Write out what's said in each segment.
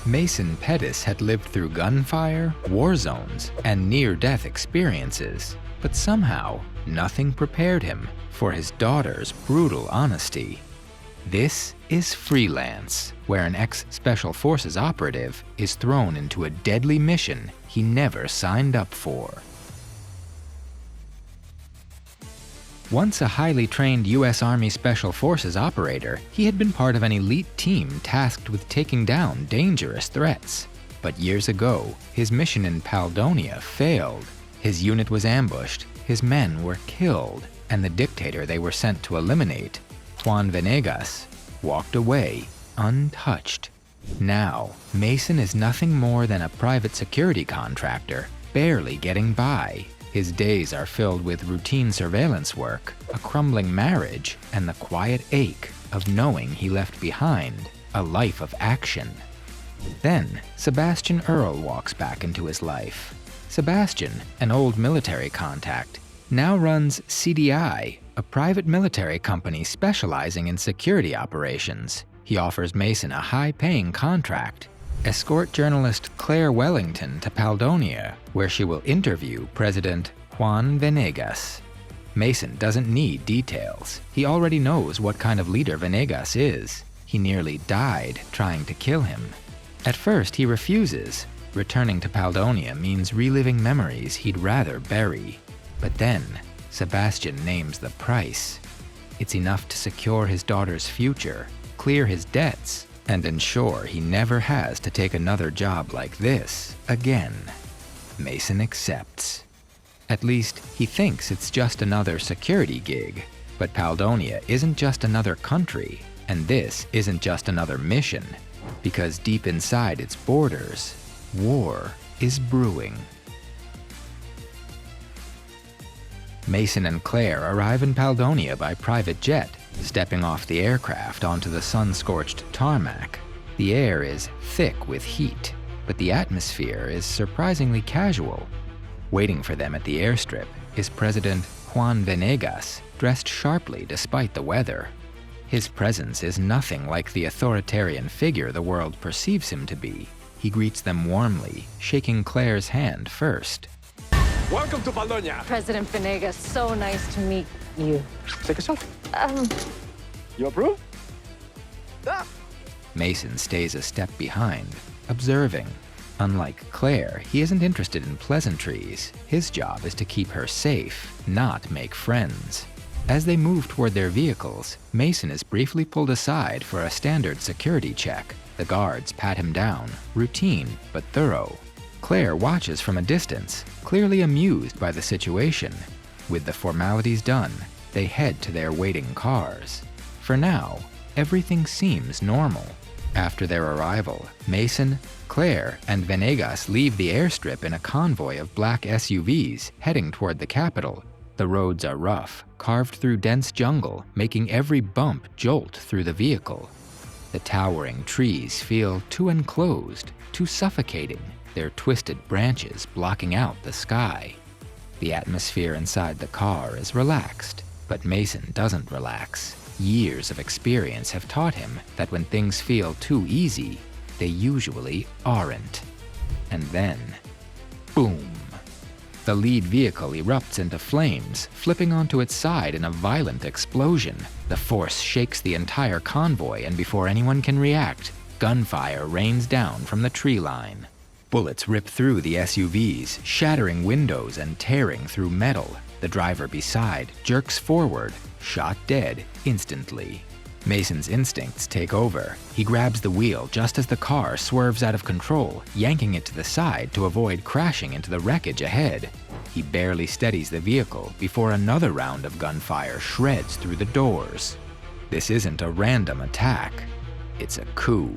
Mason Pettis had lived through gunfire, war zones, and near-death experiences, but somehow nothing prepared him for his daughter's brutal honesty. This is Freelance, where an ex-Special Forces operative is thrown into a deadly mission he never signed up for. Once a highly trained U.S. Army Special Forces operator, he had been part of an elite team tasked with taking down dangerous threats. But years ago, his mission in Paldonia failed. His unit was ambushed, his men were killed, and the dictator they were sent to eliminate, Juan Venegas, walked away untouched. Now, Mason is nothing more than a private security contractor, barely getting by. His days are filled with routine surveillance work, a crumbling marriage, and the quiet ache of knowing he left behind a life of action. Then, Sebastian Earle walks back into his life. Sebastian, an old military contact, now runs CDI, a private military company specializing in security operations. He offers Mason a high-paying contract. Escort journalist Claire Wellington to Paldonia, where she will interview President Juan Venegas. Mason doesn't need details. He already knows what kind of leader Venegas is. He nearly died trying to kill him. At first, he refuses. Returning to Paldonia means reliving memories he'd rather bury. But then, Sebastian names the price. It's enough to secure his daughter's future, clear his debts, and ensure he never has to take another job like this again. Mason accepts. At least, he thinks it's just another security gig. But Paldonia isn't just another country, and this isn't just another mission, because deep inside its borders, war is brewing. Mason and Claire arrive in Paldonia by private jet, stepping off the aircraft onto the sun-scorched tarmac. The air is thick with heat, but the atmosphere is surprisingly casual. Waiting for them at the airstrip is President Juan Venegas, dressed sharply despite the weather. His presence is nothing like the authoritarian figure the world perceives him to be. He greets them warmly, shaking Claire's hand first. Welcome to Paldonia. President Venegas, so nice to meet you. Take a selfie. You approve? Ah. Mason stays a step behind, observing. Unlike Claire, he isn't interested in pleasantries. His job is to keep her safe, not make friends. As they move toward their vehicles, Mason is briefly pulled aside for a standard security check. The guards pat him down, routine but thorough. Claire watches from a distance, clearly amused by the situation. With the formalities done, they head to their waiting cars. For now, everything seems normal. After their arrival, Mason, Claire, and Venegas leave the airstrip in a convoy of black SUVs heading toward the capital. The roads are rough, carved through dense jungle, making every bump jolt through the vehicle. The towering trees feel too enclosed, too suffocating, their twisted branches blocking out the sky. The atmosphere inside the car is relaxed, but Mason doesn't relax. Years of experience have taught him that when things feel too easy, they usually aren't. And then, boom! The lead vehicle erupts into flames, flipping onto its side in a violent explosion. The force shakes the entire convoy, and before anyone can react, gunfire rains down from the tree line. Bullets rip through the SUVs, shattering windows and tearing through metal. The driver beside jerks forward, shot dead instantly. Mason's instincts take over. He grabs the wheel just as the car swerves out of control, yanking it to the side to avoid crashing into the wreckage ahead. He barely steadies the vehicle before another round of gunfire shreds through the doors. This isn't a random attack. It's a coup.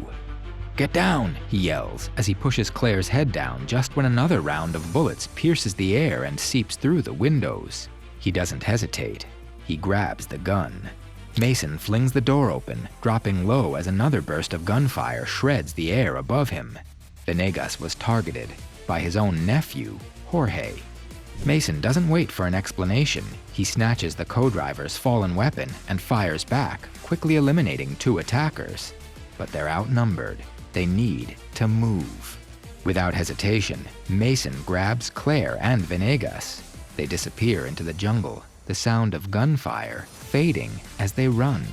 "Get down!" he yells as he pushes Claire's head down just when another round of bullets pierces the air and seeps through the windows. He doesn't hesitate. He grabs the gun. Mason flings the door open, dropping low as another burst of gunfire shreds the air above him. Venegas was targeted by his own nephew, Jorge. Mason doesn't wait for an explanation. He snatches the co-driver's fallen weapon and fires back, quickly eliminating two attackers. But they're outnumbered. They need to move. Without hesitation, Mason grabs Claire and Venegas. They disappear into the jungle, the sound of gunfire fading as they run.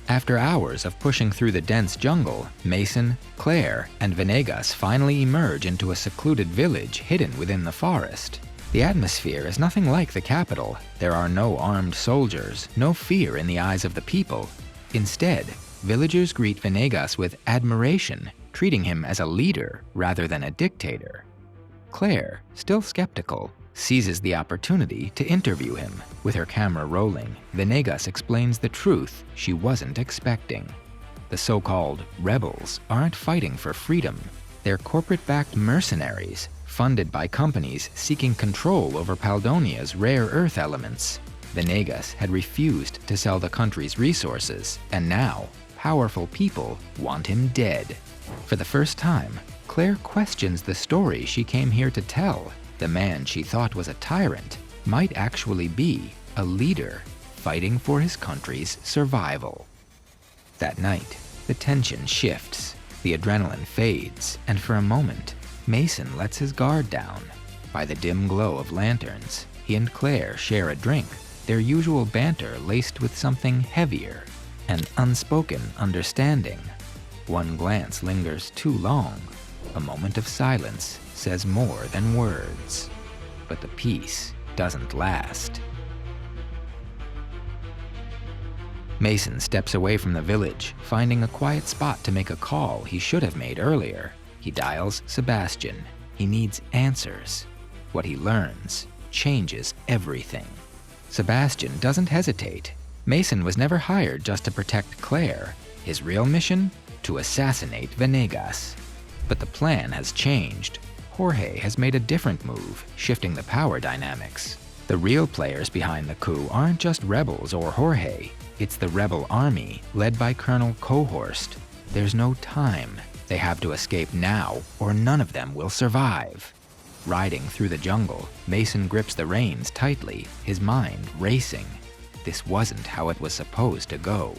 After hours of pushing through the dense jungle, Mason, Claire, and Venegas finally emerge into a secluded village hidden within the forest. The atmosphere is nothing like the capital. There are no armed soldiers, no fear in the eyes of the people. Instead, villagers greet Venegas with admiration, treating him as a leader rather than a dictator. Claire, still skeptical, seizes the opportunity to interview him. With her camera rolling, Venegas explains the truth she wasn't expecting. The so-called rebels aren't fighting for freedom. They're corporate-backed mercenaries, funded by companies seeking control over Paldonia's rare earth elements. Venegas had refused to sell the country's resources, and now, powerful people want him dead. For the first time, Claire questions the story she came here to tell. The man she thought was a tyrant might actually be a leader fighting for his country's survival. That night, the tension shifts, the adrenaline fades, and for a moment, Mason lets his guard down. By the dim glow of lanterns, he and Claire share a drink, their usual banter laced with something heavier, an unspoken understanding. One glance lingers too long. A moment of silence says more than words. But the peace doesn't last. Mason steps away from the village, finding a quiet spot to make a call he should have made earlier. He dials Sebastian. He needs answers. What he learns changes everything. Sebastian doesn't hesitate. Mason was never hired just to protect Claire. His real mission? To assassinate Venegas. But the plan has changed. Jorge has made a different move, shifting the power dynamics. The real players behind the coup aren't just rebels or Jorge. It's the rebel army, led by Colonel Cohorst. There's no time. They have to escape now, or none of them will survive. Riding through the jungle, Mason grips the reins tightly, his mind racing. This wasn't how it was supposed to go.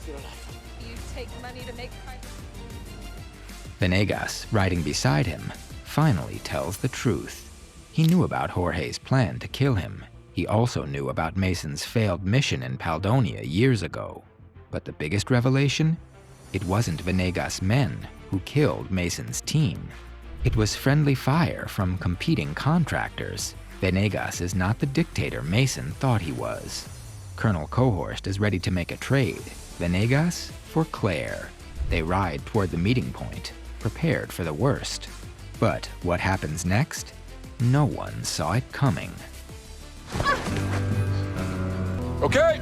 You take money to make crime. Venegas, riding beside him, finally tells the truth. He knew about Jorge's plan to kill him. He also knew about Mason's failed mission in Paldonia years ago. But the biggest revelation? It wasn't Venegas' men who killed Mason's team. It was friendly fire from competing contractors. Venegas is not the dictator Mason thought he was. Colonel Cohorst is ready to make a trade. Venegas for Claire. They ride toward the meeting point, prepared for the worst. But what happens next? No one saw it coming. Okay.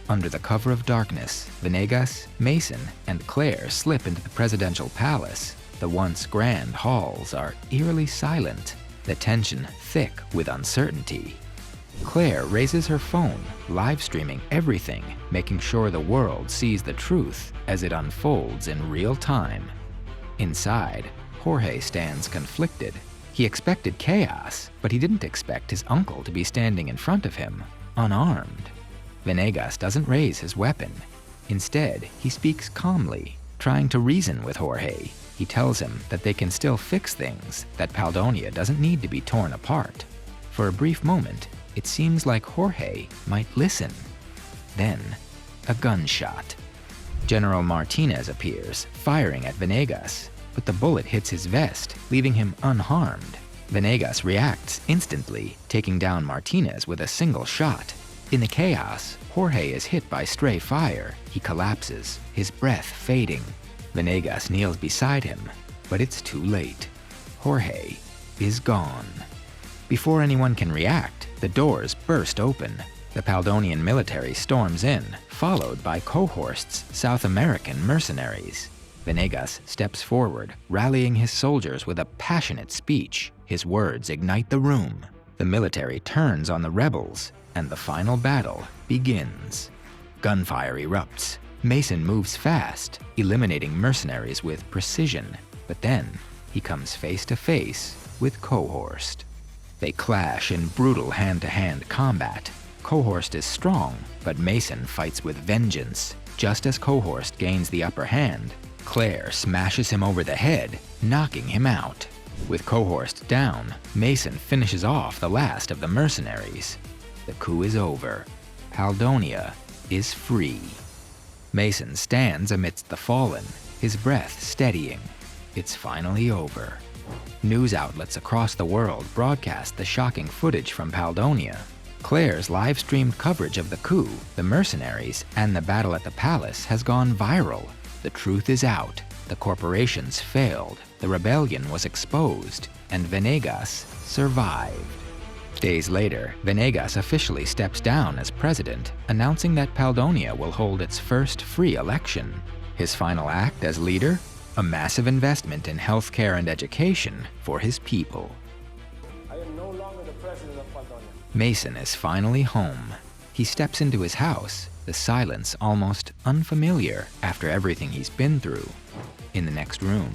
Under the cover of darkness, Venegas, Mason, and Claire slip into the presidential palace. The once grand halls are eerily silent, the tension thick with uncertainty. Claire raises her phone, live streaming everything, making sure the world sees the truth as it unfolds in real time. Inside, Jorge stands conflicted. He expected chaos, but he didn't expect his uncle to be standing in front of him, unarmed. Venegas doesn't raise his weapon. Instead, he speaks calmly, trying to reason with Jorge. He tells him that they can still fix things, that Paldonia doesn't need to be torn apart. For a brief moment, it seems like Jorge might listen. Then, a gunshot. General Martinez appears, firing at Venegas, but the bullet hits his vest, leaving him unharmed. Venegas reacts instantly, taking down Martinez with a single shot. In the chaos, Jorge is hit by stray fire. He collapses, his breath fading. Venegas kneels beside him, but it's too late. Jorge is gone. Before anyone can react, the doors burst open. The Paldonian military storms in, followed by Cohorst's South American mercenaries. Venegas steps forward, rallying his soldiers with a passionate speech. His words ignite the room. The military turns on the rebels. and the final battle begins. Gunfire erupts. Mason moves fast, eliminating mercenaries with precision, but then he comes face to face with Cohorst. They clash in brutal hand-to-hand combat. Cohorst is strong, but Mason fights with vengeance. Just as Cohorst gains the upper hand, Claire smashes him over the head, knocking him out. With Cohorst down, Mason finishes off the last of the mercenaries. The coup is over. Paldonia is free. Mason stands amidst the fallen, his breath steadying. It's finally over. News outlets across the world broadcast the shocking footage from Paldonia. Claire's live-streamed coverage of the coup, the mercenaries, and the battle at the palace has gone viral. The truth is out. The corporations failed, the rebellion was exposed, and Venegas survived. Days later, Venegas officially steps down as president, announcing that Paldonia will hold its first free election. His final act as leader? A massive investment in healthcare and education for his people. I am no longer the president of Paldonia. Mason is finally home. He steps into his house, the silence almost unfamiliar after everything he's been through. In the next room,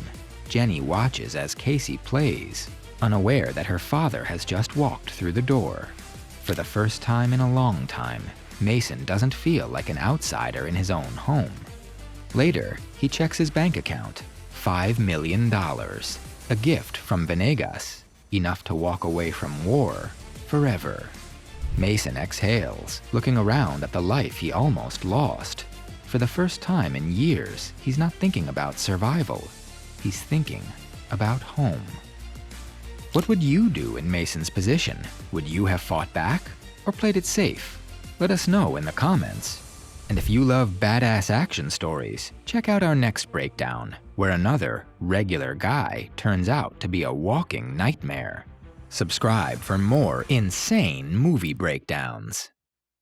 Jenny watches as Casey plays, unaware that her father has just walked through the door. For the first time in a long time, Mason doesn't feel like an outsider in his own home. Later, he checks his bank account. $5 million. A gift from Venegas, enough to walk away from war forever. Mason exhales, looking around at the life he almost lost. For the first time in years, he's not thinking about survival. He's thinking about home. What would you do in Mason's position? Would you have fought back or played it safe? Let us know in the comments. And if you love badass action stories, check out our next breakdown, where another regular guy turns out to be a walking nightmare. Subscribe for more insane movie breakdowns.